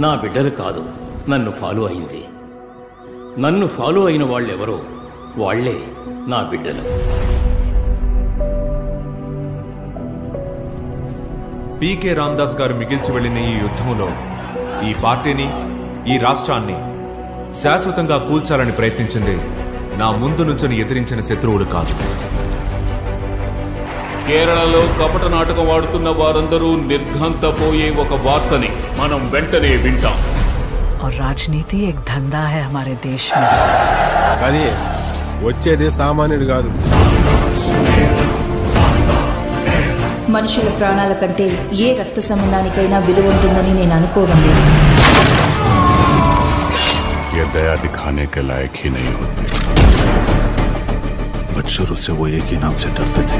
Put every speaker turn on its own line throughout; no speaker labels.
నా బిడ్డలు కాదు నన్ను ఫాలో అయింది. నన్ను ఫాలో అయిన వాళ్ళెవరో వాళ్లే నా బిడ్డలు.
పీకే రామదాస్ గారు మిగిల్చి వెళ్లిన ఈ యుద్ధంలో ఈ పార్టీని, ఈ రాష్ట్రాన్ని శాశ్వతంగా కూల్చాలని ప్రయత్నించింది నా ముందు నుంచని ఎదిరించిన శత్రువుడు కాదు.
కేరళలో కపట నాటకం ఆడుతున్న వారందరూ నిర్ఘాంతపోయే ఒక వార్తని మనం వెంటనే వింటాం.
और राजनीति एक धंधा है हमारे देश में.
అది వచ్చేది సామాన్యుడు కాదు.
మనుషుల ప్రాణాల కంటే ఏ రక్త సంబంధానికైనా విలువ ఉంటుందని నేను అనుకోవడం లేదు.
ये दया दिखाने के लायक ही नहीं होते. बट शुरू से वो एक ही नाम से डरते थे.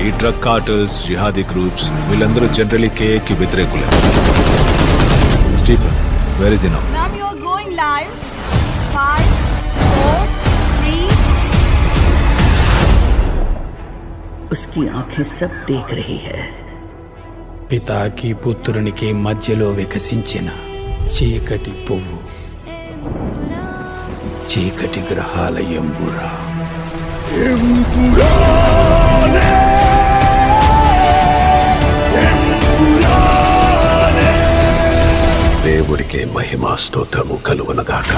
ఈ డ్రగ్ కార్టల్స్, జిహాదీ గ్రూప్స్ వీళ్ళందరూ జనరలీ కేఏకి వ్యతిరేకులే. Stephen, where is he now?
Ma'am, you are going live. 5, 4, 3.
उसकी आंखें सब देख रही है.
పితాకి పుత్రునికి మధ్యలో వికసించిన చీకటి పువ్వు, చీకటి గ్రహాల ఎంబురా.
దేవుడికే మహిమా స్తోత్రము కలుగునగాక.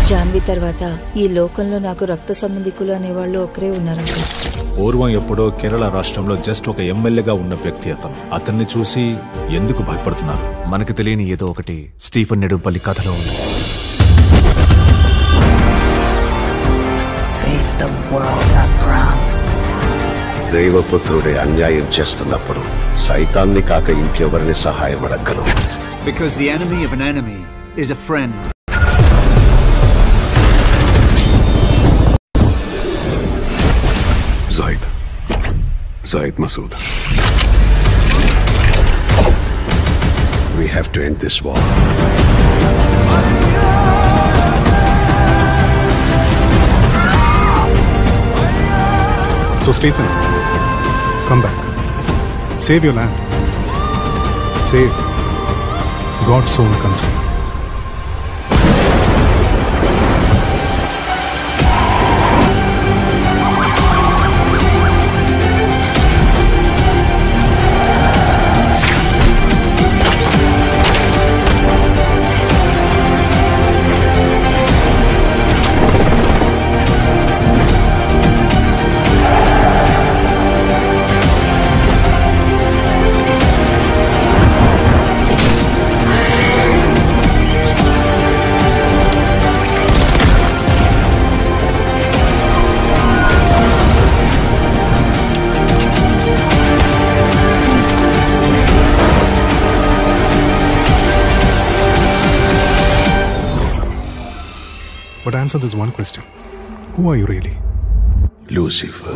జాన్వి తర్వాత ఈ లోకంలో నాకు రక్త సంబంధికులు అనేవాళ్ళు ఒకరే ఉన్నారంట.
పూర్వం ఎప్పుడో కేరళ రాష్ట్రంలో జస్ట్ ఒక ఎమ్మెల్యేగా ఉన్న వ్యక్తి అతన్ని చూసి ఎందుకు భయపడుతున్నారు? మనకు తెలియని ఏదో ఒకటి స్టీఫెన్ నెడుంపల్లి కథలో ఉంది. దైవపుత్రుడే అన్యాయం చేస్తున్నప్పుడు సైతాన్ని కాక ఇంకెవరిని సహాయం అడగలు?
Because the enemy of an enemy is a friend. Zaid Masood. We have to end this war.
So Stephen, come back. Save your land. Save God's own country. But answer this one question. Who are you really?
Lucifer.